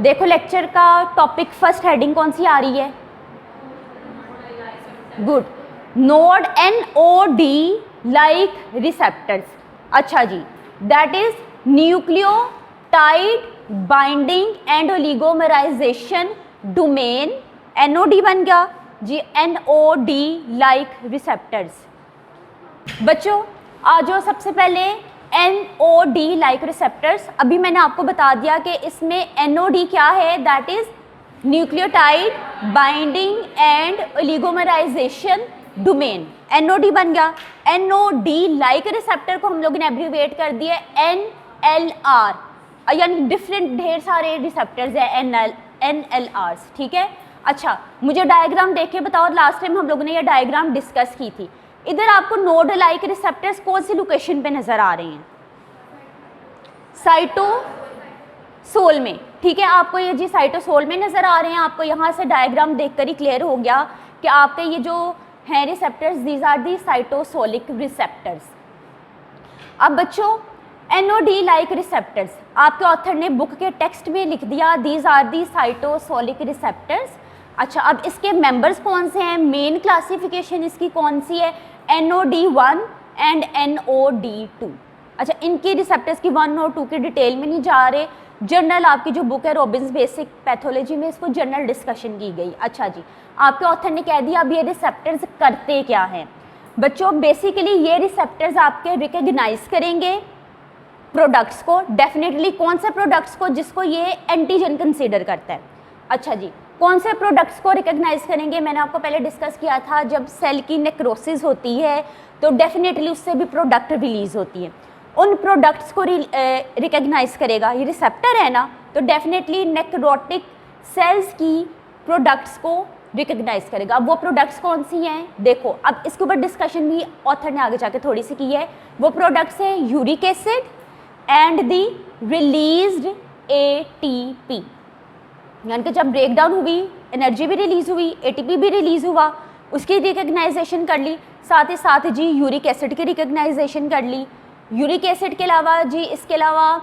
देखो लेक्चर का topic first heading कौन सी आ रही है? Good, NOD NOD like receptors. अच्छा जी, that is nucleotide binding and oligomerization domain. NOD बन गया जी, NOD लाइक रिसेप्टर्स। बच्चों आ जाओ, सबसे पहले NOD लाइक रिसेप्टर्स। अभी मैंने आपको बता दिया कि इसमें NOD क्या है, that is nucleotide binding and oligomerization domain. NOD बन गया। NOD लाइक रिसेप्टर को हम लोगों ने एब्रीविएट कर दिया NLR, यानी डिफरेंट ढेर सारे रिसेप्टर्स है NLRs, ठीक है। अच्छा, मुझे डायग्राम देख के बताओ, लास्ट टाइम हम लोगों ने ये डायग्राम डिस्कस की थी। इधर आपको नोड लाइक रिसेप्टर्स कौन सी लोकेशन पे नजर आ रहे हैं? साइटोसोल में, ठीक है। आपको ये जी साइटोसोल में नजर आ रहे हैं। आपको यहाँ से डायग्राम देखकर ही क्लियर हो गया कि आपके ये जो हैं receptors, these are the cytosolic receptors. अब बच्चों NOD लाइक रिसेप्टर्स आपके ऑथर ने बुक के टेक्स्ट में लिख दिया, these are the cytosolic receptors. अच्छा, अब इसके मेंबर्स कौन से हैं? मेन क्लासिफिकेशन इसकी कौन सी है? NOD1 and NOD2। अच्छा, इनकी रिसेप्टर्स की 1 और 2 की डिटेल में नहीं जा रहे, जनरल आपकी जो बुक है रॉबिन्स बेसिक पैथोलॉजी में इसको जनरल डिस्कशन की गई। अच्छा जी, आपके ऑथर ने कह दिया अब ये रिसेप्टर्स करते क्या हैं। बच्चों बेसिकली ये रिसेप्टर्स आपके रिकग्नाइज करेंगे प्रोडक्ट्स को, डेफिनेटली कौन से प्रोडक्ट्स को? जिसको ये एंटीजन कंसीडर करता है। अच्छा जी, कौन से प्रोडक्ट्स को रिकग्नाइज करेंगे? मैंने आपको पहले डिस्कस किया था, जब सेल की नेक्रोसिस होती है तो डेफिनेटली उससे भी प्रोडक्ट रिलीज होती है। उन प्रोडक्ट्स को रिकग्नाइज करेगा ये रिसेप्टर है ना, तो डेफिनेटली नेक्रोटिक सेल्स की प्रोडक्ट्स को रिकग्नाइज करेगा। अब वो प्रोडक्ट्स कौन सी हैं? देखो, अब इसके ऊपर डिस्कशन भी ऑथर ने आगे जाके थोड़ी सी की है। वो प्रोडक्ट्स हैं uric acid and the released ATP, यानी कि जब ब्रेक डाउन हुई एनर्जी भी रिलीज हुई, ATP भी रिलीज हुआ, उसकी रिकग्नाइजेशन कर ली। साथ ही साथ जी यूरिक एसिड की रिकग्नाइजेशन कर ली। यूरिक एसिड के अलावा जी इसके अलावा,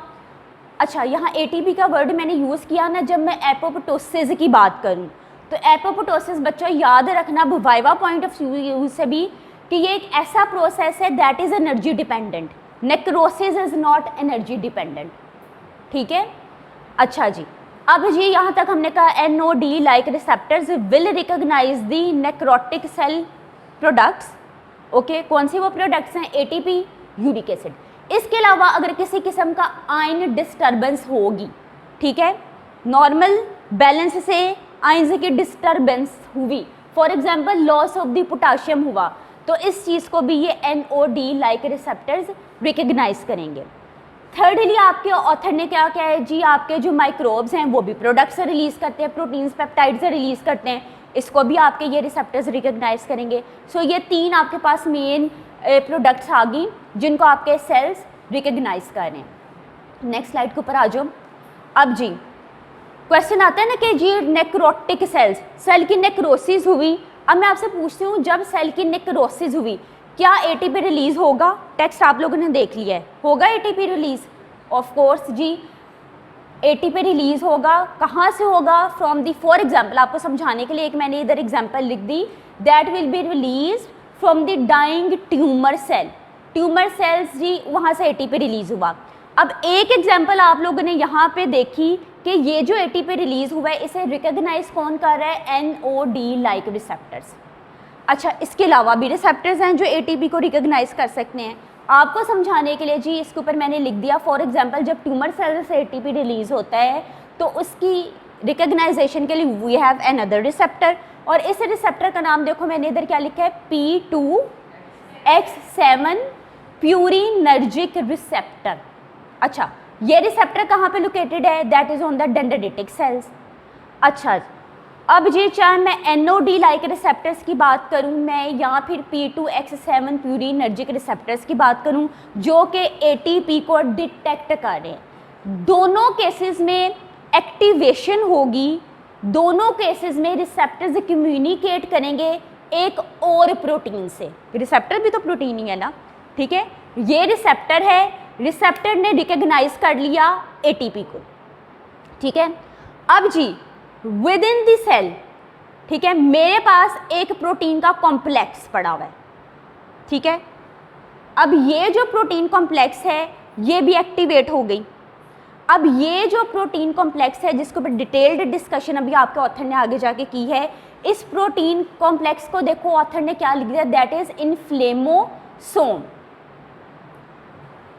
अच्छा यहाँ ATP का वर्ड मैंने यूज़ किया ना जब मैं एपोप्टोसिस की बात करूँ, तो एपोप्टोसिस बच्चों याद रखना वाइवा पॉइंट ऑफ व्यू से भी कि ये एक ऐसा प्रोसेस है that is energy dependent. Necrosis is not energy dependent, ठीक है। अच्छा जी, अब जी यहाँ तक हमने कहा NOD like receptors will recognise the necrotic cell products. Okay, कौन सी वो प्रोडक्ट्स हैं? ATP, uric acid. इसके अलावा अगर किसी किस्म का आयन डिस्टर्बेंस होगी, ठीक है, नॉर्मल बैलेंस से आयन की डिस्टर्बेंस हुई, for example loss of the potassium हुआ, तो इस चीज़ को भी ये NOD लाइक रिसेप्टर्स रिकग्नाइज करेंगे। थर्डली आपके ऑथर ने क्या क्या है जी, आपके जो माइक्रोब्स हैं वो भी प्रोडक्ट्स रिलीज करते हैं, प्रोटीन्स पेप्टाइड्स रिलीज करते हैं, इसको भी आपके ये रिसेप्टर्स रिकग्नाइज करेंगे। सो ये 3 आपके पास मेन प्रोडक्ट्स आ गई जिनको आपके सेल्स रिकग्नाइज कर रहे हैं। नेक्स्ट स्लाइड के ऊपर आ जाओ। अब जी क्वेश्चन आता है ना कि जी नेक्रोटिक सेल्स, सेल की नेक्रोसिस हुई। अब मैं आपसे पूछती हूँ जब सेल की नेक्रोसिस हुई क्या ATP रिलीज होगा? टेक्स्ट आप लोगों ने देख लिया है, होगा ATP रिलीज? ऑफ कोर्स जी ATP रिलीज होगा। कहाँ से होगा? फ्रॉम दी, फॉर एग्जाम्पल आपको समझाने के लिए एक मैंने इधर एग्जाम्पल लिख दी, that will be release from the dying tumour cell. Tumour cells जी वहाँ से ATP रिलीज हुआ। अब एक एग्जाम्पल आप लोगों ने यहाँ पे देखी कि ये जो ATP रिलीज हुआ है इसे रिकग्नाइज कौन कर रहा है? NOD like receptors. अच्छा, इसके अलावा भी रिसेप्टर्स हैं जो ATP को रिकग्नाइज कर सकते हैं। आपको समझाने के लिए जी इसके ऊपर मैंने लिख दिया, फॉर एग्जांपल जब ट्यूमर सेल से ATP रिलीज होता है तो उसकी रिकग्नाइजेशन के लिए वी हैव अनदर रिसेप्टर, और इस रिसेप्टर का नाम देखो मैंने इधर क्या लिखा है, P2X7 प्यूरिनर्जिक रिसेप्टर। अच्छा, ये रिसेप्टर कहाँ पे लोकेटेड है? That is on the dendritic cells. अच्छा, अब जी चाहे मैं NOD लाइक रिसेप्टर्स की बात करूं मैं या फिर P2X7 प्यूरिनर्जिक रिसेप्टर्स की बात करूं जो कि ATP को डिटेक्ट कर रहे हैं, दोनों केसेस में एक्टिवेशन होगी, दोनों केसेस में रिसेप्टर्स कम्युनिकेट करेंगे एक और प्रोटीन से। रिसेप्टर भी तो प्रोटीन ही है ना, ठीक है। ये रिसेप्टर है, रिसेप्टर ने रिकग्नाइज कर लिया ATP को, ठीक है। अब जी विद इन द सेल, ठीक है, मेरे पास एक प्रोटीन का कॉम्प्लेक्स पड़ा हुआ है, ठीक है। अब ये जो प्रोटीन कॉम्प्लेक्स है ये भी एक्टिवेट हो गई। अब ये जो प्रोटीन कॉम्प्लेक्स है जिसके ऊपर डिटेल्ड डिस्कशन अभी आपके ऑथर ने आगे जाके की है, इस प्रोटीन कॉम्प्लेक्स को देखो ऑथर ने क्या लिख दिया, दैट इज इन्फ्लेमोसोम।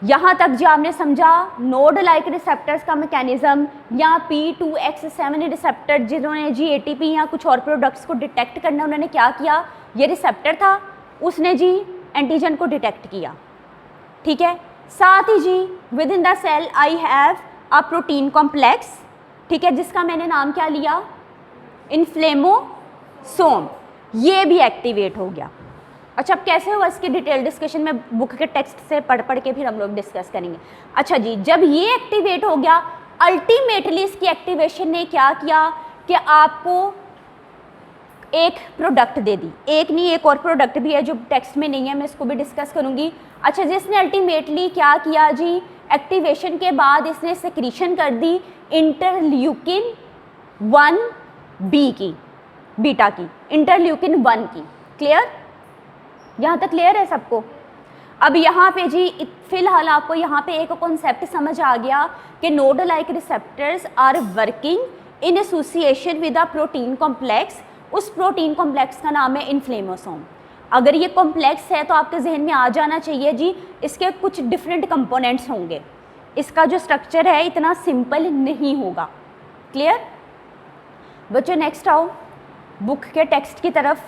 यहाँ तक जो आपने समझा नोड लाइक रिसेप्टर्स का मैकेनिज्म, या P2X7 रिसेप्टर जिन्होंने जी ATP या कुछ और प्रोडक्ट्स को डिटेक्ट करना, उन्होंने क्या किया, ये रिसेप्टर था, उसने जी एंटीजन को डिटेक्ट किया, ठीक है। साथ ही जी within the cell I have a protein complex, ठीक है, जिसका मैंने नाम क्या लिया, इन्फ्लेमोसोम, ये भी एक्टिवेट हो गया। अच्छा, अब कैसे हुआ इसकी डिटेल डिस्कशन में बुक के टेक्स्ट से पढ़ के फिर हम लोग डिस्कस करेंगे। अच्छा जी, जब ये एक्टिवेट हो गया, अल्टीमेटली इसकी एक्टिवेशन ने क्या किया कि आपको एक प्रोडक्ट दे दी, एक नहीं एक और प्रोडक्ट भी है जो टेक्स्ट में नहीं है, मैं इसको भी डिस्कस करूंगी। अच्छा, जिसने अल्टीमेटली क्या किया जी, एक्टिवेशन के बाद इसने सेक्रीशन कर दी इंटरल्यूकिन 1B की, बीटा की, इंटरल्यूकिन 1 की। क्लियर, यहाँ तक क्लियर है सबको? अब यहाँ पे जी फिलहाल आपको यहाँ पे एक कॉन्सेप्ट समझ आ गया कि NOD like receptors are working in association with a protein complex. उस प्रोटीन कॉम्प्लेक्स का नाम है इन्फ्लेमोसोम। अगर ये कॉम्प्लेक्स है तो आपके जहन में आ जाना चाहिए जी इसके कुछ डिफरेंट कंपोनेंट्स होंगे, इसका जो स्ट्रक्चर है इतना सिंपल नहीं होगा। क्लियर बच्चों? नेक्स्ट आओ बुक के टेक्स्ट की तरफ।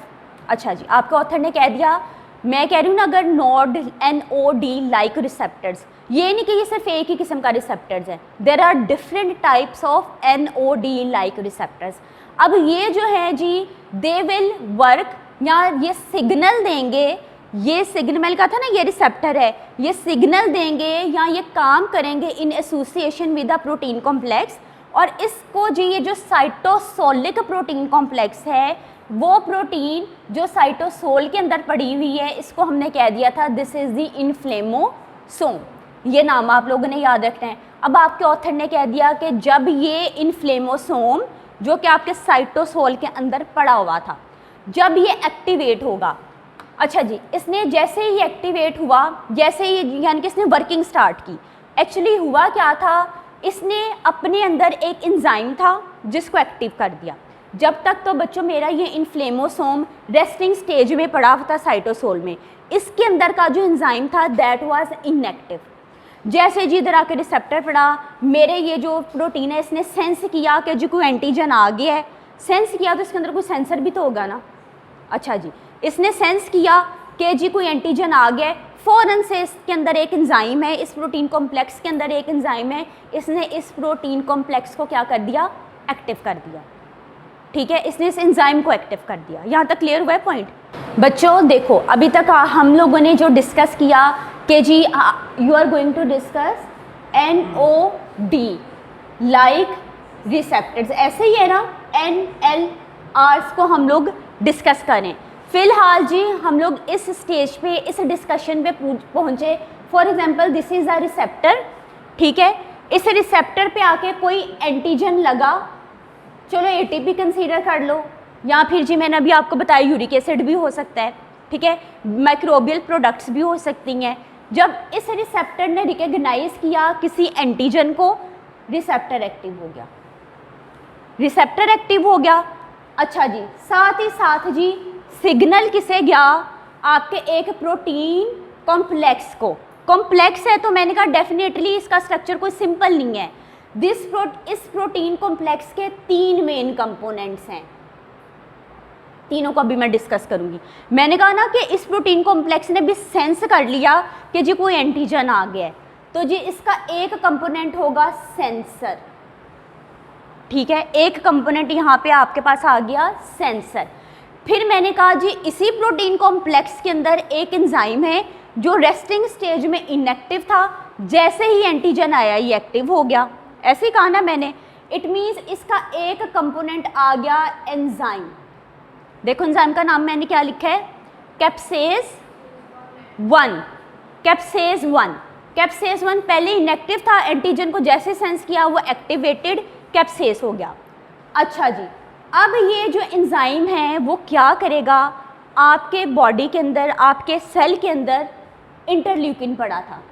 अच्छा जी, आपके ऑथर ने कह दिया, मैं कह रही हूँ ना, अगर नोड NOD लाइक रिसेप्टर्स, ये नहीं कि ये सिर्फ एक ही किस्म का रिसेप्टर्स है, there are different types of NOD like receptors. अब ये जो है जी दे विल वर्क, या ये सिग्नल देंगे, ये सिग्नल का था ना, ये रिसेप्टर है, ये सिग्नल देंगे या ये काम करेंगे इन association with a protein complex. और इसको जी ये जो साइटोसोलिक प्रोटीन कॉम्प्लेक्स है, वो प्रोटीन जो साइटोसोल के अंदर पड़ी हुई है, इसको हमने कह दिया था दिस इज द इन्फ्लेमोसोम। ये नाम आप लोगों ने याद रखना है। अब आपके ऑथर ने कह दिया कि जब ये इन्फ्लेमोसोम जो कि आपके साइटोसोल के अंदर पड़ा हुआ था, जब ये एक्टिवेट होगा, अच्छा जी, इसने जैसे ही एक्टिवेट हुआ, जैसे ही यानी कि इसने वर्किंग स्टार्ट की, एक्चुअली हुआ क्या था, इसने अपने अंदर एक एंजाइम था जिसको एक्टिव कर दिया। जब तक तो बच्चों मेरा ये इन्फ्लेमोसोम रेस्टिंग स्टेज में पड़ा हुआ था साइटोसोल में, इसके अंदर का जो एंजाइम था दैट वाज इनएक्टिव। जैसे जी इधर आके रिसेप्टर पड़ा, मेरे ये जो प्रोटीन है इसने सेंस किया कि जी कोई एंटीजन आ गया है, सेंस किया तो इसके अंदर कोई सेंसर भी तो होगा ना। अच्छा जी, इसने सेंस किया कि जी कोई एंटीजन आ गया है, फ़ौरन से इसके अंदर एक एंजाइम है, इस प्रोटीन कॉम्प्लेक्स के अंदर एक एंजाइम है, इसने इस प्रोटीन कॉम्प्लेक्स को क्या कर दिया, एक्टिव कर दिया। ठीक है, इसने इस एंजाइम को एक्टिव कर दिया। यहाँ तक क्लियर हुआ है पॉइंट? बच्चों देखो, अभी तक हम लोगों ने जो डिस्कस किया कि जी you are going to discuss NOD like receptors, ऐसे ही है ना, NLRs को हम लोग डिस्कस करें। फिलहाल जी हम लोग इस स्टेज पे, इस डिस्कशन पे पहुँचे। For example this is a receptor, ठीक है, इस रिसेप्टर पे आके कोई एंटीजन लगा, चलो ATP कंसीडर कर लो, या फिर जी मैंने अभी आपको बताया यूरिक एसिड भी हो सकता है, ठीक है, माइक्रोबियल प्रोडक्ट्स भी हो सकती हैं। जब इस रिसेप्टर ने रिकग्नाइज किया किसी एंटीजन को, रिसेप्टर एक्टिव हो गया, रिसेप्टर एक्टिव हो गया। अच्छा जी, साथ ही साथ जी सिग्नल किसे गया, आपके एक प्रोटीन कॉम्प्लेक्स को। कॉम्प्लेक्स है तो मैंने कहा डेफिनेटली इसका स्ट्रक्चर कोई सिंपल नहीं है। इस प्रोटीन कॉम्प्लेक्स के 3 मेन कंपोनेंट्स हैं, तीनों को अभी मैं डिस्कस करूंगी। मैंने कहा ना कि इस प्रोटीन कॉम्प्लेक्स ने भी सेंस कर लिया कि जी कोई एंटीजन आ गया है, तो जी इसका एक कंपोनेंट होगा सेंसर। ठीक है, एक कंपोनेंट यहाँ पे आपके पास आ गया सेंसर। फिर मैंने कहा जी इसी प्रोटीन कॉम्प्लेक्स के अंदर एक एंजाइम है जो रेस्टिंग स्टेज में इनएक्टिव था, जैसे ही एंटीजन आया ये एक्टिव हो गया। ऐसे ही कहा ना मैंने, इट मीन्स इसका एक कंपोनेंट आ गया एंजाइम। देखो एंजाइम का नाम मैंने क्या लिखा है, कैप्सेज 1। कैप्सेज 1, कैप्सेज 1 पहले इनएक्टिव था, एंटीजन को जैसे सेंस किया वो एक्टिवेटेड कैप्सेज हो गया। अच्छा जी, अब ये जो एंजाइम है वो क्या करेगा, आपके बॉडी के अंदर, आपके सेल के अंदर इंटरल्यूकिन पड़ा था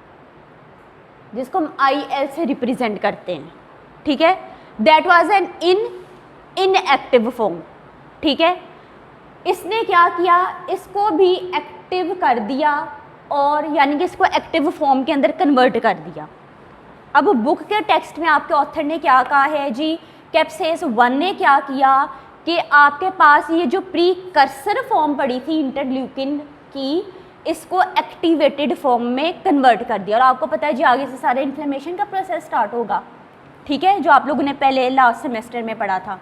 जिसको हम IL से रिप्रेजेंट करते हैं, ठीक है। That was an inactive form, ठीक है। इसने क्या किया, इसको भी एक्टिव कर दिया और यानी कि इसको एक्टिव फॉर्म के अंदर कन्वर्ट कर दिया। अब बुक के टेक्स्ट में आपके ऑथर ने क्या कहा है जी, कैप्सेस 1 ने क्या किया कि आपके पास ये जो प्रीकर्सर फॉर्म पड़ी थी इंटरल्यूकिन की, इसको एक्टिवेटेड फॉर्म में कन्वर्ट कर दिया। और आपको पता है जी आगे से सारे इन्फ्लेमेशन का प्रोसेस स्टार्ट होगा, ठीक है, जो आप लोगों ने पहले लास्ट सेमेस्टर में पढ़ा था।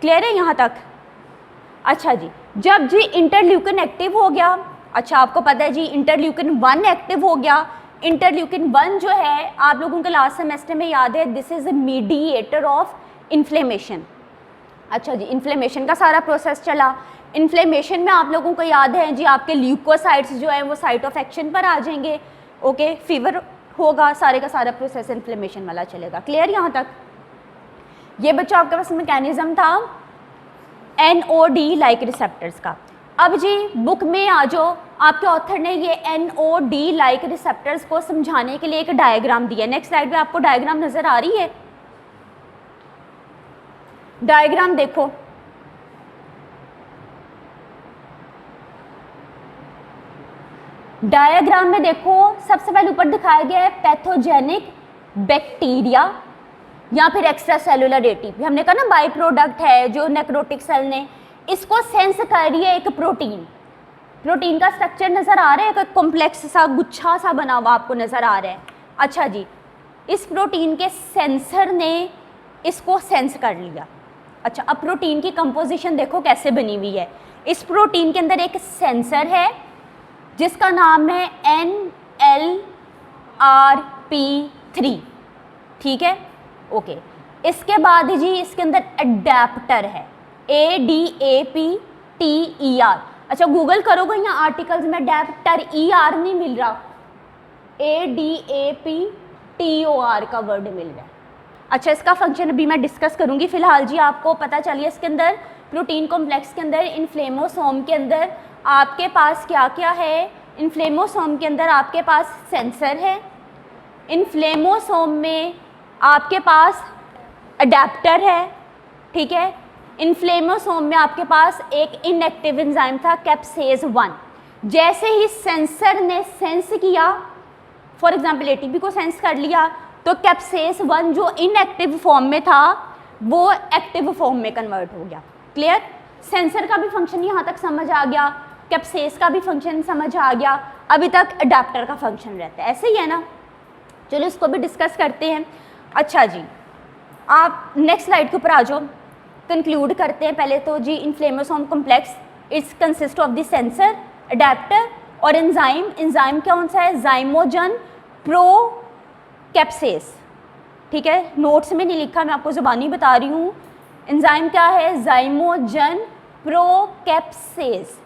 क्लियर है यहाँ तक? अच्छा जी, जब जी इंटरल्यूकिन एक्टिव हो गया, अच्छा आपको पता है जी इंटरल्यूकिन 1 एक्टिव हो गया। इंटरल्यूकिन 1 जो है आप लोगों को लास्ट सेमेस्टर में याद है, this is a mediator of inflammation. अच्छा जी, इन्फ्लेमेशन का सारा प्रोसेस चला। इन्फ्लेमेशन में आप लोगों को याद है जी आपके ल्यूकोसाइट्स जो है वो साइट ऑफ एक्शन पर आ जाएंगे, ओके, फीवर होगा, सारे का सारा प्रोसेस इन्फ्लेमेशन वाला चलेगा। क्लियर यहाँ तक? ये बच्चों आपके पास मैकेनिज्म था NOD लाइक रिसेप्टर्स का। अब जी बुक में आ जाओ, आपके ऑथर ने ये NOD लाइक रिसेप्टर्स को समझाने के लिए एक डायग्राम दिया। नेक्स्ट स्लाइड पे आपको डायग्राम नजर आ रही है, डायग्राम देखो। डायग्राम में देखो सबसे पहले ऊपर दिखाया गया है पैथोजेनिक बैक्टीरिया या फिर एक्स्ट्रा सेलुलर एटीपी। हमने कहा ना बाई प्रोडक्ट है जो नेक्रोटिक सेल ने इसको सेंस कर रही है। एक प्रोटीन, प्रोटीन का स्ट्रक्चर नजर आ रहा है, एक कॉम्प्लेक्स सा गुच्छा सा बना हुआ आपको नजर आ रहा है। अच्छा जी, इस प्रोटीन के सेंसर ने इसको सेंस कर लिया। अच्छा, अब प्रोटीन की कंपोजिशन देखो कैसे बनी हुई है। इस प्रोटीन के अंदर एक सेंसर है जिसका नाम है NLRP3, ठीक है, ओके। इसके बाद जी इसके अंदर अडेप्टर है ADAPTER। अच्छा गूगल करोगे यहाँ आर्टिकल्स में अडेप्टर ER नहीं मिल रहा, ADAPTOR का वर्ड मिल रहा है। अच्छा, इसका फंक्शन अभी मैं डिस्कस करूँगी, फिलहाल जी आपको पता चलिए इसके अंदर प्रोटीन कॉम्प्लेक्स के अंदर इन्फ्लेमोसोम के अंदर आपके पास क्या क्या है। इन्फ्लेमोसोम के अंदर आपके पास सेंसर है, इन्फ्लेमोसोम में आपके पास अडेप्टर है, ठीक है। इन्फ्लेमोसोम में आपके पास एक इनएक्टिव एंजाइम था कैप्सेज 1। जैसे ही सेंसर ने सेंस किया, फॉर एग्जांपल एटीपी को सेंस कर लिया, तो कैप्सेज 1 जो इनएक्टिव फॉर्म में था वो एक्टिव फॉर्म में कन्वर्ट हो गया। क्लियर? सेंसर का भी फंक्शन यहाँ तक समझ आ गया, कैप्सेज का भी फंक्शन समझ आ गया, अभी तक अडेप्टर का फंक्शन रहता है, ऐसे ही है ना। चलो इसको भी डिस्कस करते हैं। अच्छा जी, आप नेक्स्ट स्लाइड के ऊपर आ जाओ, कंक्लूड करते हैं। पहले तो जी inflammasome complex it's consist of the sensor, adaptor और एंजाइम। एंजाइम कौन सा है? जाइमोजन प्रोकैप्सेस, ठीक है, नोट्स में नहीं लिखा, मैं आपको ज़ुबानी बता रही हूँ। एंजाइम क्या है? जाइमोजन प्रोकैप्सेस।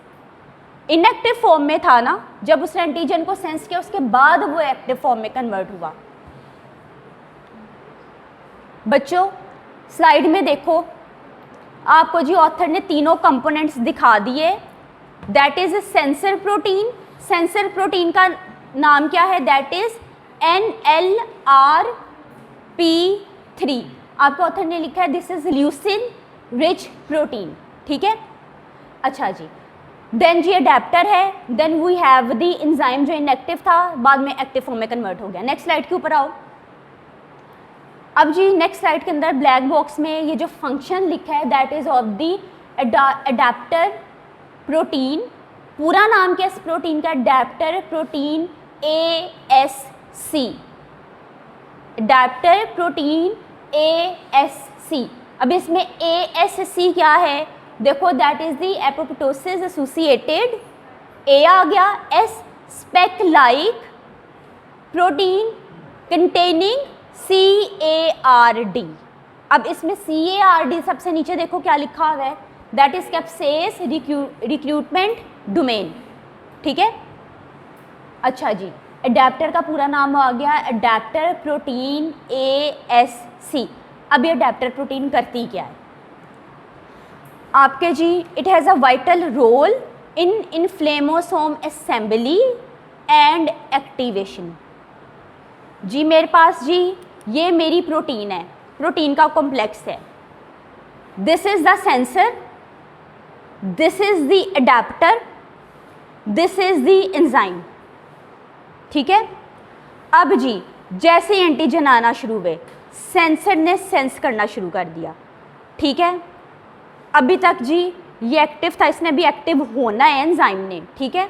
इनएक्टिव फॉर्म में था ना, जब उसने एंटीजन को सेंस किया उसके बाद वो एक्टिव फॉर्म में कन्वर्ट हुआ। बच्चों स्लाइड में देखो, आपको जी ऑथर ने तीनों कंपोनेंट्स दिखा दिए। That is sensor protein. Sensor protein का नाम क्या है? That is NLRP3। आपको ऑथर ने लिखा है this is leucine rich protein, ठीक है। अच्छा जी, देन जी अडेप्टर है, then we have the enzyme जो इनएक्टिव था बाद में एक्टिव फॉर्म में कन्वर्ट हो गया। नेक्स्ट स्लाइड के ऊपर आओ। अब जी नेक्स्ट स्लाइड के अंदर ब्लैक बॉक्स में ये जो फंक्शन लिखा है that is of the adaptor protein. पूरा नाम क्या है इस प्रोटीन का? Adaptor protein ASC, adaptor protein ASC। अब इसमें ASC क्या है? देखो that is the apoptosis associated, A आ गया, S speck like protein containing CARD। अब इसमें CARD सबसे नीचे देखो क्या लिखा हुआ है, दैट इज कैप्सेस रिक्रूटमेंट डोमेन, ठीक है। अच्छा जी, अडेप्टर का पूरा नाम आ गया अडेप्टर प्रोटीन ASC। अब ये अडेप्टर प्रोटीन करती क्या है आपके जी? It has a vital role in inflammasome assembly and activation. जी मेरे पास जी ये मेरी प्रोटीन है, प्रोटीन का कॉम्प्लेक्स है। This is the sensor, this is the adapter, this is the enzyme. ठीक है, अब जी जैसे ही एंटीजन आना शुरू हुए सेंसर ने सेंस करना शुरू कर दिया। ठीक है, अभी तक जी ये एक्टिव था, इसने भी एक्टिव होना है एंजाइम ने। ठीक है,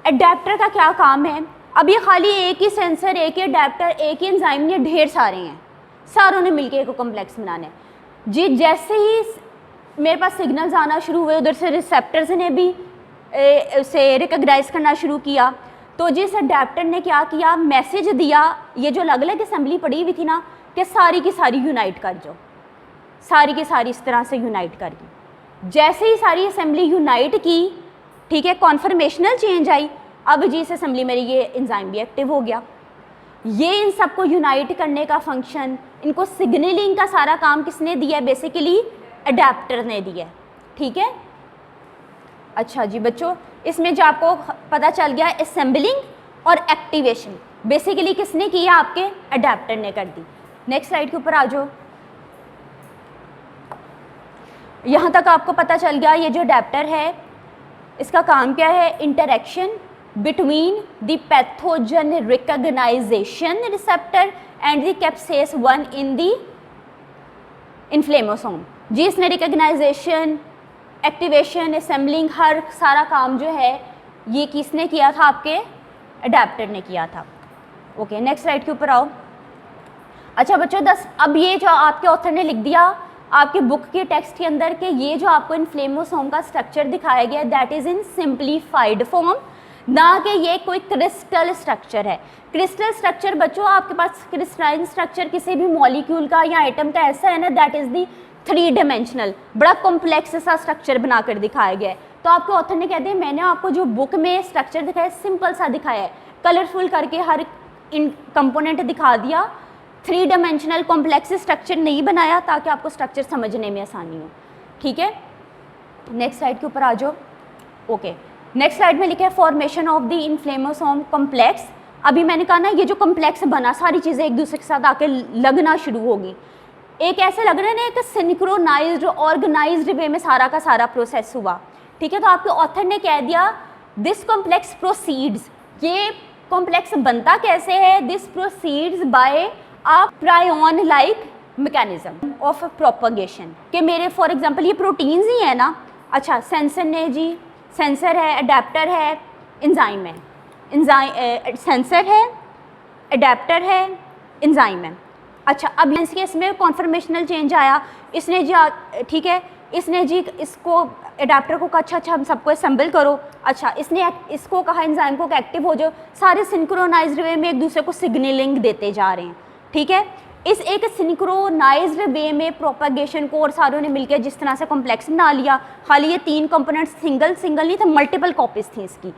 अडेप्टर का क्या काम है? अब ये खाली एक ही सेंसर, एक ही अडेप्टर, एक ही एंजाइम नहीं, ढेर सारे हैं, सारों ने मिलके एक कॉम्प्लेक्स बनाना है जी। जैसे ही मेरे पास सिग्नल्स आना शुरू हुए, उधर से रिसेप्टर्स ने भी उसे रिकॉग्नाइज करना शुरू किया, तो जिस अडेप्टर ने क्या किया, मैसेज दिया, ये जो अलग अलग असेंबली पड़ी हुई थी ना, कि सारी की सारी यूनाइट कर जाओ, सारी की सारी इस तरह से यूनाइट कर दी। जैसे ही सारी असेंबली यूनाइट की, ठीक है, कॉन्फर्मेशनल चेंज आई, अब जी इस असेंबली में ये एंजाइम भी एक्टिव हो गया। ये इन सबको यूनाइट करने का फंक्शन, इनको सिग्नलिंग का सारा काम किसने दिया है? बेसिकली अडेप्टर ने दिया है। ठीक है, अच्छा जी बच्चों, इसमें जो आपको पता चल गया असेंबलिंग और एक्टिवेशन बेसिकली किसने किया? आपके अडेप्टर ने कर दी। नेक्स्ट स्लाइड के ऊपर आ जाओ। यहाँ तक आपको पता चल गया ये जो अडेप्टर है इसका काम क्या है? Interaction between the pathogen recognisation receptor and the caspase 1 in the inflammasome. जी इसने रिकॉग्नाइजेशन, एक्टिवेशन, असेंबलिंग, हर सारा काम जो है ये किसने किया था? आपके अडेप्टर ने किया था। ओके, नेक्स्ट स्लाइड के ऊपर आओ। अच्छा बच्चों, अब ये जो आपके ऑथर ने लिख दिया आपके बुक के टेक्स्ट के अंदर के ये जो आपको इन्फ्लेमोसोम का स्ट्रक्चर दिखाया गया है that is in simplified form, ना कि ये कोई क्रिस्टल स्ट्रक्चर है। क्रिस्टल स्ट्रक्चर बच्चों आपके पास क्रिस्टलाइन स्ट्रक्चर किसी भी मॉलिक्यूल का या आइटम का ऐसा है ना, दैट इज़ दी 3 डायमेंशनल, बड़ा कॉम्प्लेक्स सा स्ट्रक्चर बनाकर दिखाया गया है। तो आपके ऑथर ने कहते हैं मैंने आपको जो बुक में स्ट्रक्चर दिखाया सिंपल सा दिखाया है, कलरफुल करके हर इन कंपोनेंट दिखा दिया, 3 डायमेंशनल कॉम्प्लेक्स स्ट्रक्चर नहीं बनाया ताकि आपको स्ट्रक्चर समझने में आसानी हो। ठीक है, नेक्स्ट स्लाइड के ऊपर आ जाओ। ओके, नेक्स्ट स्लाइड में लिखा है फॉर्मेशन ऑफ द इन्फ्लेमोसोम कॉम्प्लेक्स। अभी मैंने कहा ना ये जो कॉम्प्लेक्स बना सारी चीज़ें एक दूसरे के साथ आके लगना शुरू होगी, एक ऐसे लग रहे हैं एक सिंक्रोनाइज्ड ऑर्गेनाइज्ड वे में सारा का सारा प्रोसेस हुआ। ठीक है, तो आपके ऑथर ने कह दिया दिस कॉम्प्लेक्स प्रोसीड्स, ये कॉम्प्लेक्स बनता कैसे है? This proceeds by a prion like mechanism of propagation. कि मेरे फॉर एग्जांपल ये प्रोटीन्स ही है ना। अच्छा, सेंसर ने जी, सेंसर है, अडेप्टर है, एंजाइम है, सेंसर है, अडेप्टर है, एंजाइम है। अच्छा, अब इस केस में कॉन्फर्मेशनल चेंज आया, इसने जी ठीक है, इसने जी इसको अडेप्टर को कहा अच्छा हम सबको असेंबल करो। अच्छा, इसने इसको कहा एंजाइम को एक्टिव हो जाओ, सारे सिंक्रोनाइज्ड वे में एक दूसरे को सिग्नलिंग देते जा रहे हैं। ठीक है, इस एक सिंक्रोनाइज्ड वे में प्रोपगेशन को और सारों ने मिलकर जिस तरह से कॉम्प्लेक्स बना लिया, खाली ये 3 कंपोनेंट्स सिंगल नहीं थे, मल्टीपल कॉपीज थी इसकी।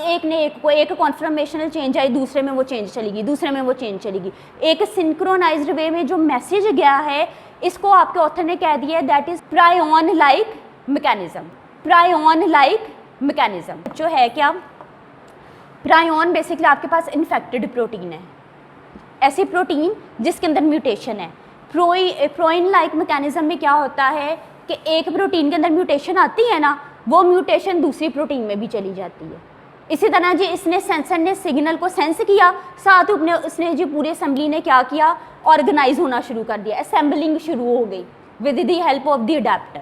एक ने एक को एक कॉन्फर्मेशनल चेंज आई, दूसरे में वो चेंज चलेगी, दूसरे में वो चेंज चलेगी। एक सिंक्रोनाइज्ड वे में जो मैसेज गया है इसको आपके ऑथर ने कह दिया that is prion like mechanism. Prion like mechanism जो है क्या? प्रायोन बेसिकली आपके पास इन्फेक्टेड प्रोटीन है, ऐसी प्रोटीन जिसके अंदर म्यूटेशन है। प्रोइन लाइक मैकेनिज्म में क्या होता है कि एक प्रोटीन के अंदर म्यूटेशन आती है ना, वो म्यूटेशन दूसरी प्रोटीन में भी चली जाती है। इसी तरह जी इसने सेंसर ने सिग्नल को सेंस किया, साथ ही उसने जी पूरी असेंबली ने क्या किया? ऑर्गेनाइज होना शुरू कर दिया, असेंबलिंग शुरू हो गई with the help of the adaptor.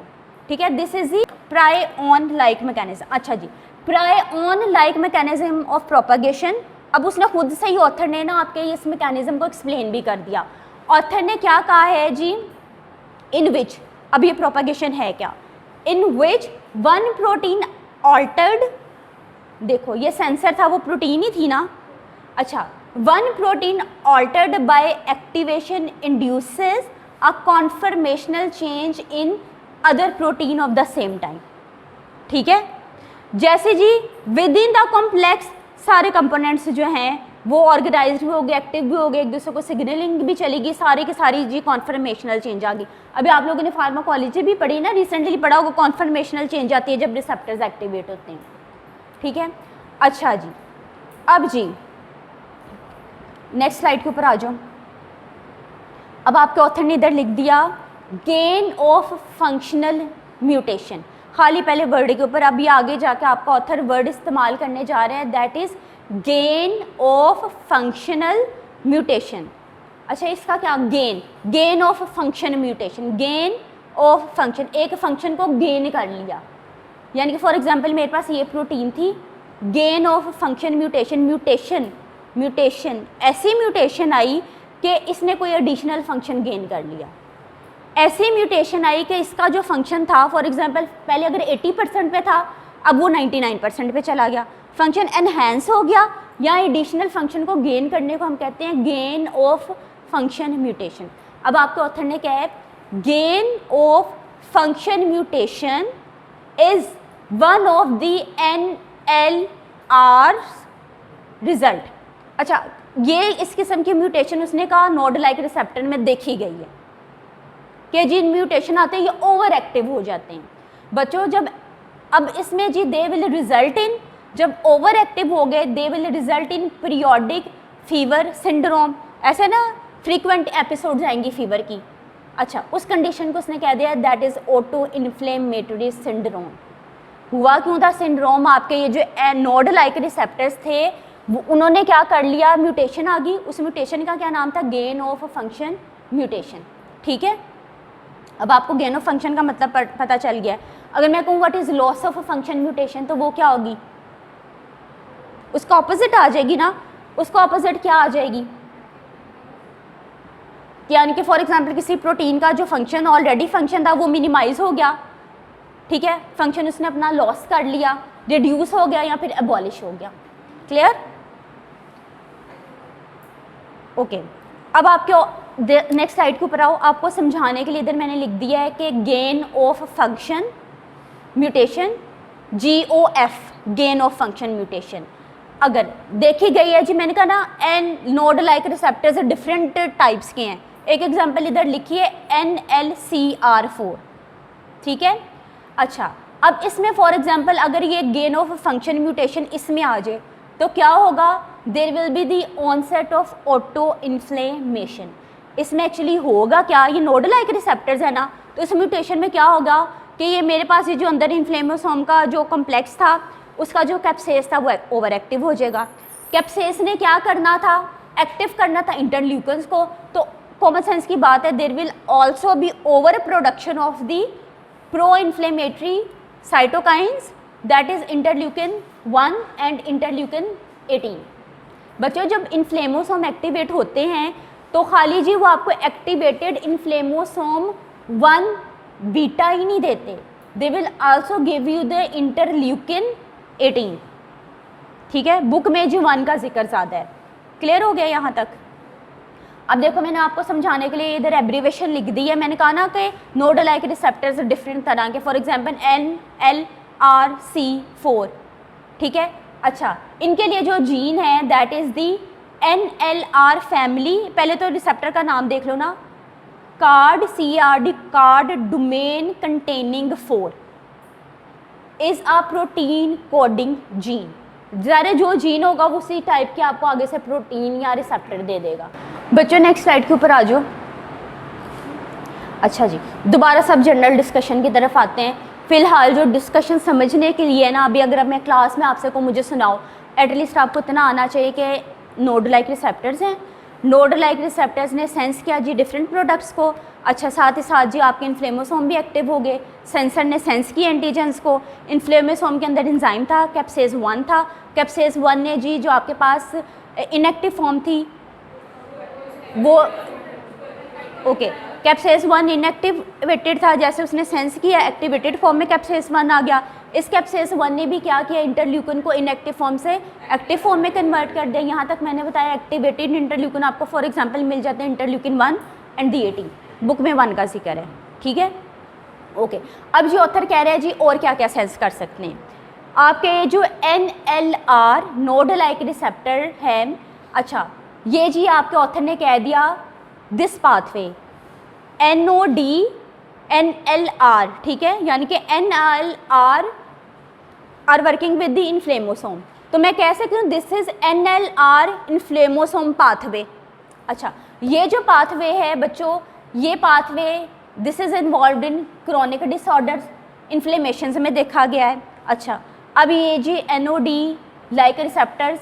ठीक है, this is the prion like mechanism. अच्छा जी, prion like mechanism of propagation. अब उसने खुद से ही ऑथर ने ना आपके इस मैकेनिज्म को एक्सप्लेन भी कर दिया। ऑथर ने क्या कहा है जी? इन विच, अब ये प्रोपगेशन है क्या? इन विच वन प्रोटीन ऑल्टर्ड, देखो ये सेंसर था, वो प्रोटीन ही थी ना। अच्छा, one protein altered by activation induces a conformational change in other protein of the same time. ठीक है, जैसे जी विद इन द कॉम्प्लेक्स सारे कंपोनेंट्स जो हैं वो ऑर्गेनाइज्ड भी हो गए, एक्टिव भी हो गए, एक दूसरे को सिग्नलिंग भी चलेगी, सारी की सारी जी कॉन्फर्मेशनल चेंज आ गई। अभी आप लोगों ने फार्माकोलॉजी भी पढ़ी ना, रिसेंटली पढ़ा होगा, कॉन्फर्मेशनल चेंज आती है जब रिसेप्टर्स एक्टिवेट होते हैं। ठीक है, अच्छा जी, अब जी नेक्स्ट स्लाइड के ऊपर आ जाओ। अब आपके ऑथर ने इधर लिख दिया गेन ऑफ फंक्शनल म्यूटेशन, खाली पहले वर्ड के ऊपर, अभी आगे जाके आपका ऑथर वर्ड इस्तेमाल करने जा रहे हैं, that is gain of functional mutation. अच्छा, इसका क्या, gain of function mutation, gain of function, एक फंक्शन को गेन कर लिया, यानी कि फॉर एग्जांपल मेरे पास ये प्रोटीन थी, गेन ऑफ फंक्शन म्यूटेशन ऐसी म्यूटेशन आई कि इसने कोई एडिशनल फंक्शन गेन कर लिया, ऐसी म्यूटेशन आई कि इसका जो फंक्शन था फॉर एग्जांपल पहले अगर 80% पे था, अब वो 99% पे चला गया, फंक्शन एनहेंस हो गया, या एडिशनल फंक्शन को गेन करने को हम कहते हैं गेन ऑफ फंक्शन म्यूटेशन। अब आपके ऑथर ने क्या है, gain of function mutation is one of the NLR result. अच्छा, ये इस किस्म की म्यूटेशन उसने कहा नोड लाइक रिसेप्टर में देखी गई है कि जिन म्यूटेशन आते हैं ये ओवर एक्टिव हो जाते हैं बच्चों। जब अब इसमें जी दे विल रिजल्ट इन, जब ओवर एक्टिव हो गए they will result in periodic fever syndrome, ऐसे ना फ्रीक्वेंट एपिसोड्स आएंगी फीवर की। अच्छा, उस कंडीशन को उसने कह दिया that is auto inflammatory syndrome. हुआ क्यों था सिंड्रोम, आपके ये जो नोड लाइक रिसेप्टर्स थे उन्होंने क्या कर लिया, म्यूटेशन आ गई, उस म्यूटेशन का क्या नाम था, गेन ऑफ फंक्शन म्यूटेशन। ठीक है, अब आपको गेन ऑफ फंक्शन का मतलब पता चल गया। अगर मैं कहूँ what is loss of function mutation, तो वो क्या होगी, उसका ऑपोजिट आ जाएगी ना, उसका ऑपोजिट क्या आ जाएगी, यानी कि फॉर एग्जांपल किसी प्रोटीन का जो फंक्शन ऑलरेडी फंक्शन था वो मिनिमाइज हो गया, ठीक है, फंक्शन उसने अपना लॉस कर लिया, रिड्यूस हो गया या फिर एबॉलिश हो गया। Clear, okay. अब आपके नेक्स्ट स्लाइड के ऊपर आओ, आपको समझाने के लिए इधर मैंने लिख दिया है कि gain of function mutation, GOF, gain of function mutation अगर देखी गई है जी, मैंने कहा ना an NOD like receptors different types के हैं। एक एग्जांपल इधर लिखिए NLCR4, ठीक है। अच्छा, अब इसमें फॉर एग्जांपल अगर ये गेन ऑफ फंक्शन म्यूटेशन इसमें आ जाए तो क्या होगा, there will be the onset of autoinflammation. इसमें एक्चुअली होगा क्या, ये नोड लाइक रिसेप्टर्स है ना, तो इस म्यूटेशन में क्या होगा कि ये मेरे पास ये जो अंदर इन्फ्लेमोसोम का जो कॉम्प्लेक्स था उसका जो कैप्सेस था वो ओवर एक्टिव हो जाएगा। कैप्सेस ने क्या करना था, एक्टिव करना था इंटरल्यूकन्स को, तो कॉमन सेंस की बात है there will also be overproduction of the proinflammatory cytokines that is interleukin 1 and interleukin 18। बच्चों, जब इन्फ्लेमोसोम एक्टिवेट होते हैं तो खाली जी वो आपको एक्टिवेटेड इन्फ्लेमोसोम 1 बीटा ही नहीं देते, they will also give you the interleukin 18, ठीक है। बुक में जी 1 का जिक्र ज़्यादा है। क्लियर हो गया यहाँ तक। अब देखो मैंने आपको समझाने के लिए इधर एब्रीवेशन लिख दी है। मैंने कहा ना कि नोड लाइक रिसेप्टर्स डिफरेंट तरह के, फॉर एग्जांपल NLRC4, ठीक है। अच्छा, इनके लिए जो जीन है that is the NLR family. पहले तो रिसेप्टर का नाम देख लो ना, CARD card domain containing 4 is a protein coding gene. ज़रा जो जीन होगा वो उसी टाइप के आपको आगे से प्रोटीन या रिसेप्टर दे देगा। बच्चों, नेक्स्ट स्लाइड के ऊपर आ जाओ। अच्छा जी, दोबारा सब जनरल डिस्कशन की तरफ आते हैं। फ़िलहाल जो डिस्कशन समझने के लिए ना, अभी अगर मैं क्लास में आपसे को मुझे सुनाओ, एटलीस्ट आपको इतना आना चाहिए कि नोड लाइक रिसेप्टर्स हैं, नोड लाइक रिसेप्टर्स ने सेंस किया जी डिफरेंट प्रोडक्ट्स को। अच्छा, साथ ही साथ जी आपके इन्फ्लेमोसोम भी एक्टिव हो गए, सेंसर ने सेंस किया एंटीजेंस को। इन्फ्लेमोसोम के अंदर एंजाइम था, कैप्सेस 1 था, कैप्सेस 1 ने जी जो आपके पास इनएक्टिव फॉर्म थी वो, ओके, कैप्सेस 1 इनएक्टिवेटेड था, जैसे उसने सेंस किया एक्टिवेटेड फॉर्म में कैप्सेस 1 आ गया। इस कैप्सेस 1 ने भी क्या किया, इंटरल्यूकन को इनएक्टिव फॉर्म से एक्टिव फॉर्म में कन्वर्ट कर दिया। यहाँ तक मैंने बताया एक्टिवेटेड इंटरल्यूकन आपको फॉर एग्जांपल मिल जाते हैं इंटरल्यूकिन 1 एंड दी 18, बुक में 1 का जिक्र है, ठीक है, ओके। अब जो ऑथर कह रहे हैं जी और क्या क्या सेंस कर सकते हैं आपके जो NLR नोड लाइक रिसेप्टर है। अच्छा, ये जी आपके ऑथर ने कह दिया दिस पाथवे NOD NLR, ठीक है, यानी कि NLR are working with the inflammasome, तो मैं कह सकती हूँ this is NLR inflammasome pathway. अच्छा, ये जो पाथवे है बच्चों, ये pathway this is involve in chronic disorders, inflammation में देखा गया है। अच्छा, अब ये जी NOD लाइक रिसेप्टर्स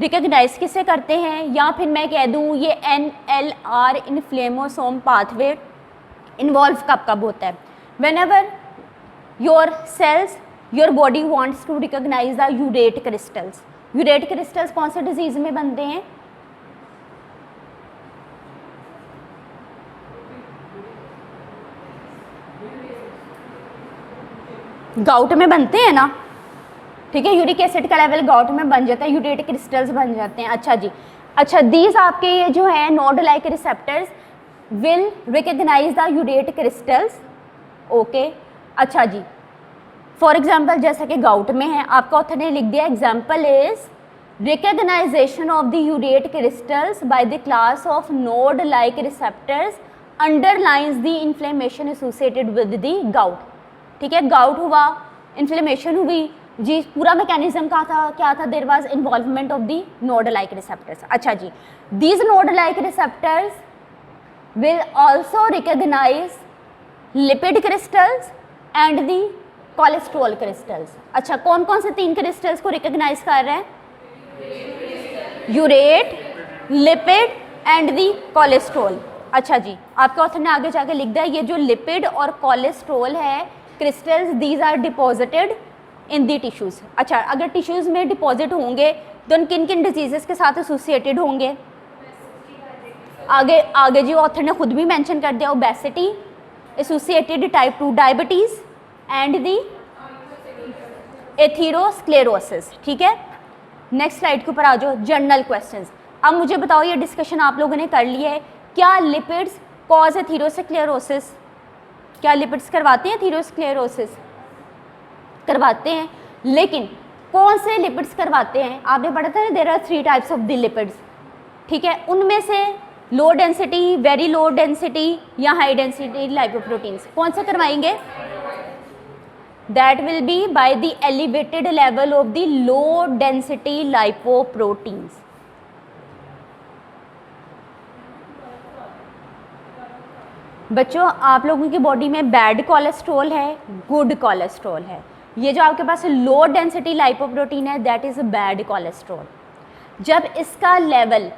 रिकग्नाइज किससे करते हैं, या फिर मैं कह दूँ ये NLR इन्फ्लेमोसोम पाथवे इन्वॉल्व कब कब होता है, whenever your cells your body wants to recognise the urate crystals. Urate crystals कौन से डिजीज में बनते हैं, गाउट में बनते हैं ना, ठीक है, यूरिक एसिड का लेवल गाउट में बन जाता है, यूरेट क्रिस्टल्स बन जाते हैं। अच्छा जी, अच्छा, दीज आपके ये जो है NOD like receptors will recognise the urate crystals, okay. अच्छा जी, फॉर एग्जाम्पल जैसा कि गाउट में है, आपका ऑथर ने लिख दिया example is recognisation of the urate crystals by the class of node like receptors underlines the inflammation associated with the gout, ठीक है, गाउट हुआ, इन्फ्लेमेशन हुई जी, पूरा मैकेनिज्म क्या था, there was involvement of the NOD like receptors. अच्छा जी, these NOD like receptors will also recognise lipid crystals and the cholesterol crystals. अच्छा, कौन कौन से 3 क्रिस्टल्स को रिकॉग्नाइज कर रहे हैं, urate, lipid and the cholesterol. अच्छा जी, आपके ऑथर ने आगे जाके लिख दिया ये जो लिपिड और कोलेस्ट्रॉल है crystals, these are deposited in the tissues. अच्छा, अगर टिश्यूज में डिपॉजिट होंगे तो किन किन डिजीजेस के साथ एसोसिएटेड होंगे, आगे जी ऑथर ने खुद भी मेंशन कर दिया, obesity, associated type 2 diabetes and the atherosclerosis, ठीक है। नेक्स्ट स्लाइड के ऊपर आ जाओ, जर्नल क्वेश्चंस। अब मुझे बताओ, ये डिस्कशन आप लोगों ने कर लिया है, क्या लिपिड्स कॉज एथीरोस्क्लेरोसिस, क्या लिपिड्स करवाते हैं एथीरोस्क्लेरोसिस, करवाते हैं, लेकिन कौन से लिपिड्स करवाते हैं, आपने पढ़ा था ना, there are 3 types of the lipids, ठीक है, उनमें से low density, very low density या हाई डेंसिटी लाइपोप्रोटीन्स कौन से करवाएंगे, that will be by the elevated level of the low density lipoproteins. बच्चों, आप लोगों की बॉडी में बैड कोलेस्ट्रॉल है, गुड कोलेस्ट्रॉल है, ये जो आपके पास लो डेंसिटी लाइपोप्रोटीन है दैट इज़ बैड कोलेस्ट्रॉल। जब इसका लेवल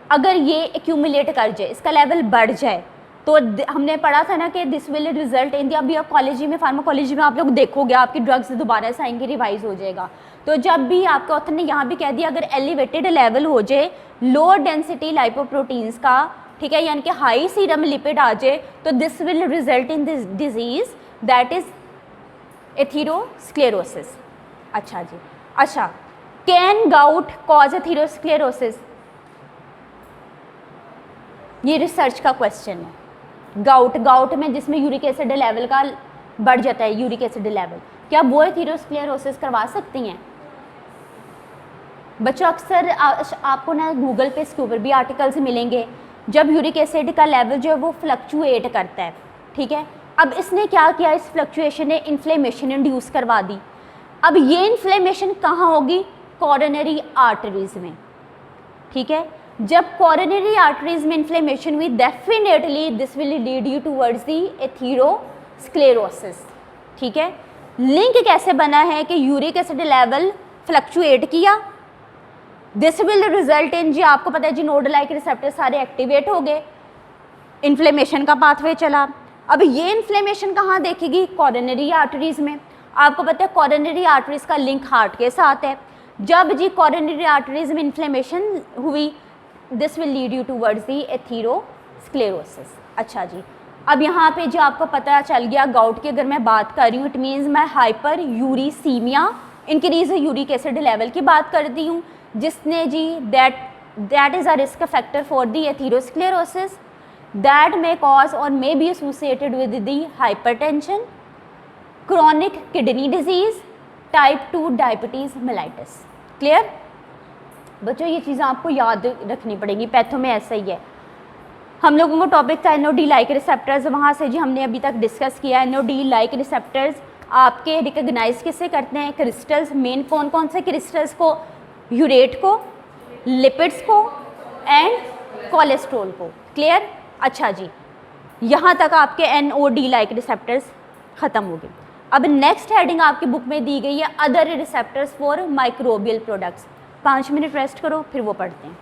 अगर ये एक्यूमुलेट कर जाए, इसका लेवल बढ़ जाए, तो हमने पढ़ा था ना कि दिस विल रिजल्ट इन दी, अभी आप कॉलेज में फार्माकोलॉजी में आप लोग देखोगे आपकी ड्रग्स दोबारा से आएंगे, रिवाइज हो जाएगा। तो जब भी आपके ऑथर ने यहाँ भी कह दिया अगर एलिवेटेड लेवल हो जाए लो डेंसिटी लाइपोप्रोटीन्स का, ठीक है, यानी कि हाई सीरम लिपिड आ जाए, तो this will result in this disease that is atherosclerosis. अच्छा जी, अच्छा, कैन गाउट कॉज एथीरोस्क्लेरोसिस, ये रिसर्च का क्वेश्चन है। गाउट में जिसमें यूरिक एसिड लेवल का बढ़ जाता है, यूरिक एसिड लेवल, क्या वो एथीरोस्क्लेरोसिस करवा सकती हैं बच्चों? अक्सर आपको ना गूगल पे इसके ऊपर भी आर्टिकल्स मिलेंगे, जब यूरिक एसिड का लेवल जो है वो फ्लक्चुएट करता है, ठीक है। अब इसने क्या किया, इस फ्लक्चुएशन ने इन्फ्लेमेशन इंड्यूस करवा दी। अब ये इन्फ्लेमेशन कहाँ होगी, कोरोनरी आर्टरीज में, ठीक है। जब कोरोनरी आर्टरीज में इन्फ्लेमेशन हुई definitely this will lead you towards the atherosclerosis, ठीक है। लिंक कैसे बना है कि यूरिक एसिड लेवल फ्लक्चुएट किया, दिस विल रिजल्ट इन, जी आपको पता है जी नोड लाइक रिसेप्टर सारे एक्टिवेट हो गए, इन्फ्लेमेशन का पाथवे चला। अब ये इन्फ्लेमेशन कहाँ देखेगी, कोरोनरी आर्टरीज में। आपको पता है कोरोनरी आर्टरीज का लिंक हार्ट के साथ है। जब जी कोरोनरी आर्टरीज में इन्फ्लेमेशन हुई this will lead you towards the atherosclerosis. अच्छा जी, अब यहाँ पे जो आपको पता चल गया गाउट की अगर मैं बात कर रही हूँ, इट मीन्स मैं hyperuricaemia, increase uric acid level की बात करती हूँ, जिसने जी that is a risk factor for the atherosclerosis that may cause or may be associated with the hypertension, chronic kidney disease, type 2 diabetes mellitus. Clear? बच्चों ये चीज़ें आपको याद रखनी पड़ेंगी, पैथो में ऐसा ही है। हम लोगों को टॉपिक था NOD लाइक रिसेप्टर्स, वहाँ से जी हमने अभी तक डिस्कस किया। NOD लाइक रिसेप्टर्स आपके रिकग्नाइज किससे करते हैं? क्रिस्टल्स। मेन कौन कौन से क्रिस्टल्स को? यूरेट को, लिपिड्स को एंड कोलेस्ट्रॉल को। क्लियर? अच्छा जी, यहाँ तक आपके NOD लाइक रिसेप्टर्स ख़त्म हो गए। अब नेक्स्ट हेडिंग आपकी बुक में दी गई है other receptors for microbial products. 5 minute rest करो, फिर वो पढ़ते हैं।